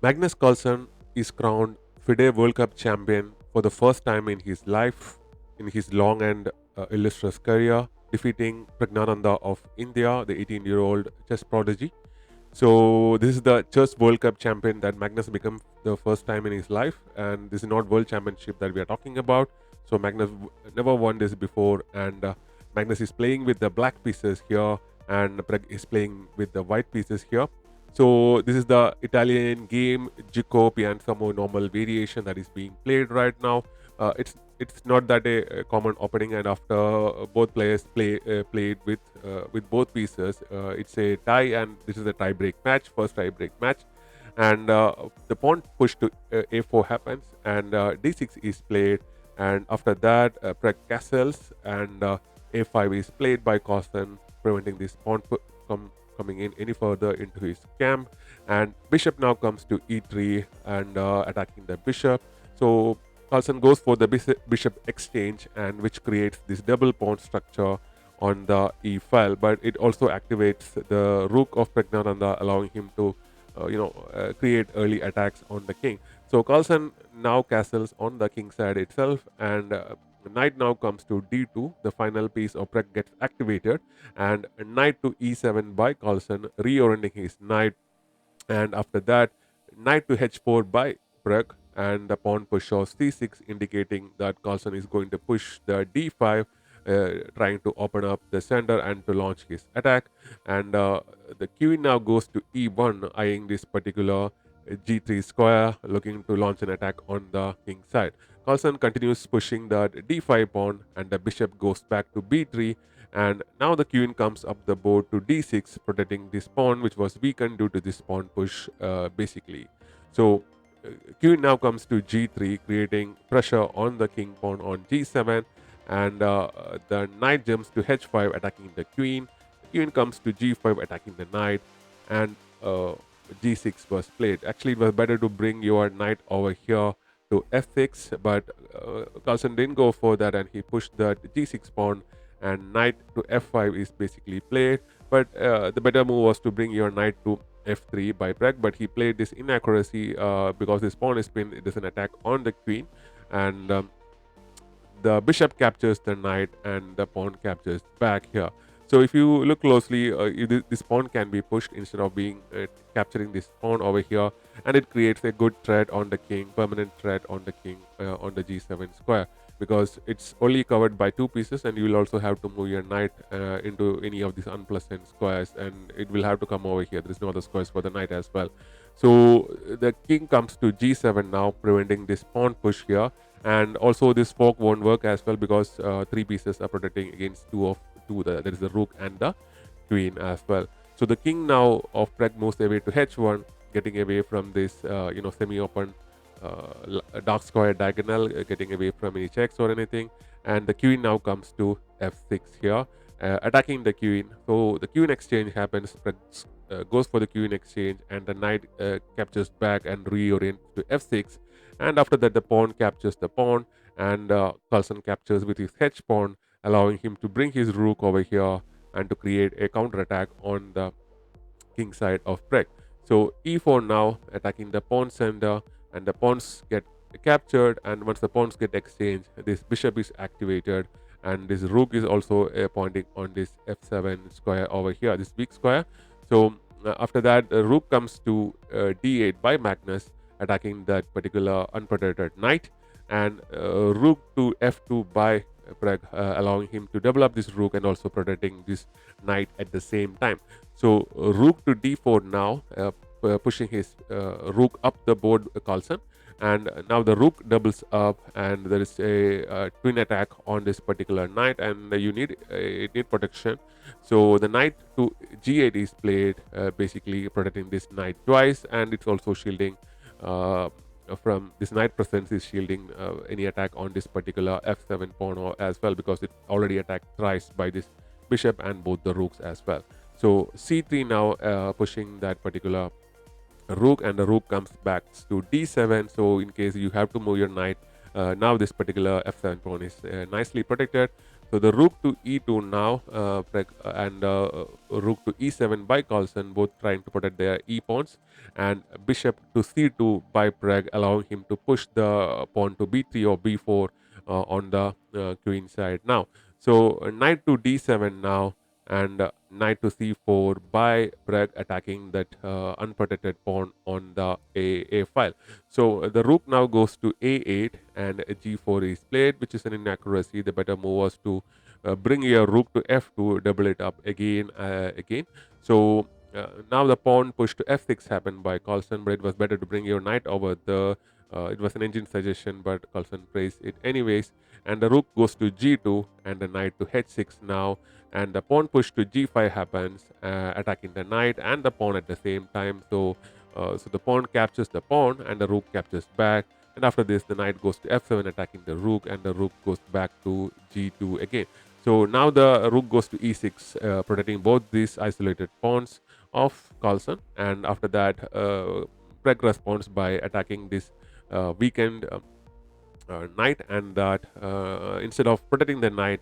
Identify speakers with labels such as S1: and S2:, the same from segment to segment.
S1: Magnus Carlsen is crowned FIDE World Cup champion for the first time in his life, in his long and illustrious career, defeating Praggnandha of India, the 18-year-old chess prodigy. So this is the chess World Cup champion that Magnus became the first time in his life, and this is not World Championship that we are talking about. So Magnus never won this before, and Magnus is playing with the black pieces here, and Prag is playing with the white pieces here. So this is the Italian game Gioco Piansamo normal variation that is being played right now. It's not that a common opening, and after both players played with both pieces, it's a tie, and this is a tie break match, first tie break match, and the pawn push to a4 happens, and d6 is played, and after that Prag castles, and a5 is played by Carlsen, preventing this pawn from coming in any further into his camp, and bishop now comes to e3 and attacking the bishop. So Carlsen goes for the bishop exchange, and which creates this double pawn structure on the e file, but it also activates the rook of Praggnandha, allowing him to create early attacks on the king. So Carlsen now castles on the king side itself, and knight now comes to d2. The final piece of Prag gets activated, and knight to e7 by Carlsen, reorienting his knight, and after that knight to h4 by Prag, and the pawn push of c6, indicating that Carlsen is going to push the d5, trying to open up the center and to launch his attack. And the queen now goes to e1, eyeing this particular g3 square, looking to launch an attack on the king side. Carlsen continues pushing the d5 pawn, and the bishop goes back to b3, and now the queen comes up the board to d6, protecting this pawn, which was weakened due to this pawn push, basically. So queen now comes to g3, creating pressure on the king pawn on g7, and the knight jumps to h5, attacking the queen. The queen comes to g5, attacking the knight, and g6 was played. Actually, it was better to bring your knight over here to f6, but Carlsen didn't go for that, and he pushed the g6 pawn, and knight to f5 is basically played. But the better move was to bring your knight to f3 by Prag, but he played this inaccuracy because this pawn is pinned. It is an attack on the queen, and the bishop captures the knight, and the pawn captures back here. So if you look closely, this pawn can be pushed instead of being capturing this pawn over here, and it creates a good threat on the king, permanent threat on the king on the g7 square, because it's only covered by two pieces, and you will also have to move your knight into any of these unpleasant squares, and it will have to come over here. There is no other squares for the knight as well. So the king comes to g7 now, preventing this pawn push here, and also this fork won't work as well, because three pieces are protecting against two of there is the rook and the queen as well. So the king now of Prag moves away to h1, getting away from this semi-open dark square diagonal, getting away from any checks or anything. And the queen now comes to f6 here, attacking the queen. So the queen exchange happens. Prag goes for the queen exchange, and the knight captures back and reorients to f6. And after that, the pawn captures the pawn, and Carlsen captures with his h pawn, allowing him to bring his rook over here and to create a counter attack on the king side of Prag. So e4 now, attacking the pawn center, and the pawns get captured, and once the pawns get exchanged, this bishop is activated, and this rook is also pointing on this f7 square over here, this weak square. So after that, the rook comes to d8 by Magnus, attacking that particular unprotected knight, and rook to f2 by Prag, allowing him to develop this rook and also protecting this knight at the same time. So rook to d4 now, pushing his rook up the board, Carlsen, and now the rook doubles up, and there is a twin attack on this particular knight, and you need protection. So the knight to g8 is played, basically protecting this knight twice, and it's also shielding from this knight presence is shielding any attack on this particular f7 pawn as well, because it already attacked thrice by this bishop and both the rooks as well. So c3 now, pushing that particular rook, and the rook comes back to d7. So in case you have to move your knight, now this particular f7 pawn is nicely protected. So the rook to e2 now, and rook to e7 by Carlsen, both trying to protect their e pawns, and bishop to c2 by Pragg, allowing him to push the pawn to b3 or b4 on the queen side now. So knight to d7 now, and knight to c4 by Pragg, attacking that unprotected pawn on the a file. So the rook now goes to a8, and g4 is played, which is an inaccuracy. The better move was to bring your rook to f2, double it up again. So now the pawn push to f6 happened by Carlsen, but it was better to bring your knight over the. It was an engine suggestion, but Carlsen praised it anyways. And the rook goes to g2, and the knight to h6 now, and the pawn push to g5 happens, attacking the knight and the pawn at the same time. So the pawn captures the pawn, and the rook captures back. And after this, the knight goes to f7, attacking the rook, and the rook goes back to g2 again. So now the rook goes to e6, protecting both these isolated pawns of Carlsen. And after that, Pragg responds by attacking this weakened knight, and that instead of protecting the knight,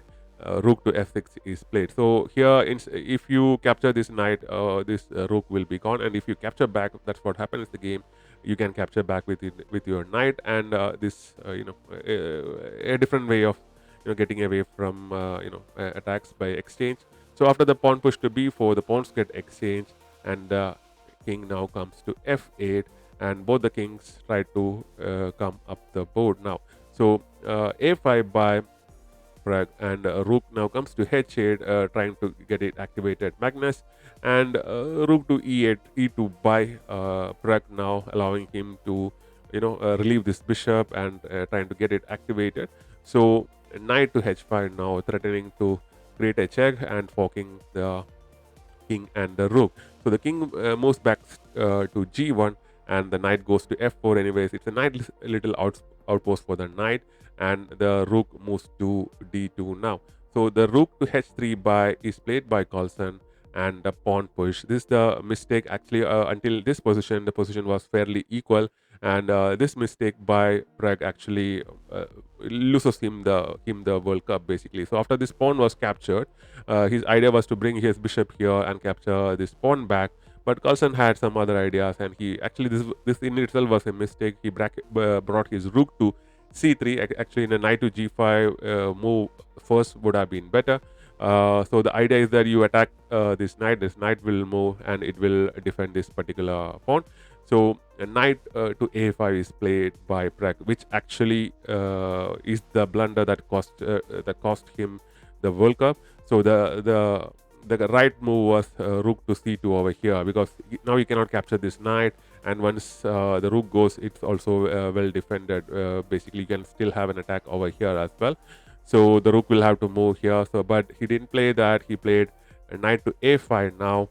S1: rook to f6 is played. So here, if you capture this knight, this rook will be gone, and if you capture back, that's what happens in the game. You can capture back with your knight, and this a different way of getting away from attacks by exchange. So after the pawn push to b4, the pawns get exchanged, and the king now comes to f8, and both the kings try to come up the board now. So a5 by Pragg, and rook now comes to h8, trying to get it activated Magnus, and rook to e8, e2 by Pragg, now allowing him to relieve this bishop, and trying to get it activated. So knight to h5 now, threatening to create a check and forking the king and the rook. So the king moves back to g1, and the knight goes to f4 anyways. It's a nice little outpost for the knight, and the rook moves to d2 now. So the rook to h3 is played by Carlsen, and the pawn push. This is the mistake actually. Until this position, the position was fairly equal, and this mistake by Pragg actually loses him the World Cup basically. So after this pawn was captured, his idea was to bring his bishop here and capture this pawn back. But Carlsen had some other ideas, and he actually this in itself was a mistake. He brought his rook to c3. Actually, in a knight to g5 move first would have been better. So the idea is that you attack this knight. This knight will move, and it will defend this particular pawn. So a knight to a5 is played by Pragg, which actually is the blunder that cost him the World Cup. So the right move was rook to c2 over here, because now you cannot capture this knight, and once the rook goes, it's also well defended. Basically, you can still have an attack over here as well. So the rook will have to move here. So, but he didn't play that. He played a knight to a5 now,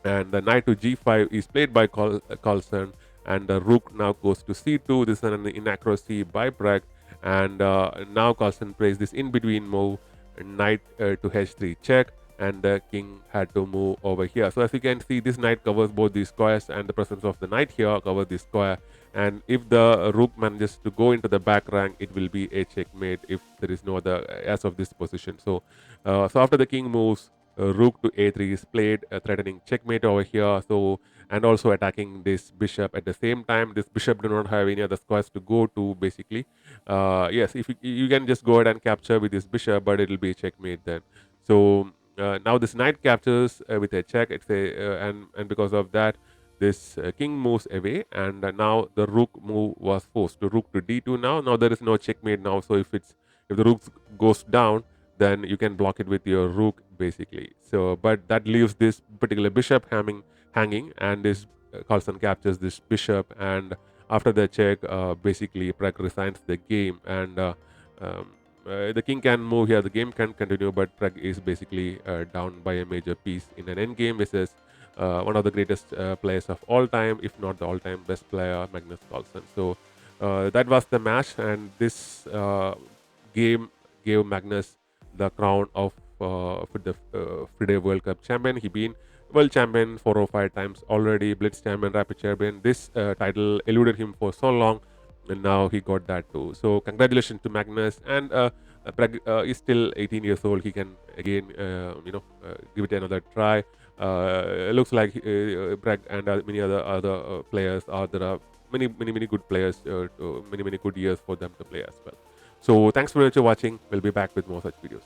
S1: and the knight to g5 is played by Carlsen, and the rook now goes to c2. This is an inaccuracy by Pragg, and now Carlsen plays this in between move, knight to h3 check, and the king had to move over here. So as you can see, this knight covers both these squares, and the presence of the knight here covers this square. And if the rook manages to go into the back rank, it will be a checkmate if there is no other as of this position. So after the king moves, rook to a3 is played, threatening checkmate over here. So, and also attacking this bishop at the same time. This bishop do not have any other squares to go to basically. Yes, if you can just go ahead and capture with this bishop, but it will be a checkmate then. So now this knight captures with a check. It's a and because of that, this king moves away, and now the rook move was forced to rook to d2 now. Now there is no checkmate now. So if the rook goes down, then you can block it with your rook basically. So but that leaves this particular bishop hanging, and this Carlsen captures this bishop, and after the check, basically Pragg resigns the game, and the king can move here, the game can continue, but Pragg is basically down by a major piece in an endgame versus one of the greatest players of all time, if not the all-time best player, Magnus Carlsen. So that was the match, and this game gave Magnus the crown of the FIDE World Cup champion. He been world champion 4 or 5 times already, Blitz champion, rapid champion. This title eluded him for so long, and now he got that too. So congratulations to Magnus, and Prag is still 18 years old. He can again, give it another try. Looks like Prag and many other players are there are many good players, many good years for them to play as well. So thanks for watching. We'll be back with more such videos.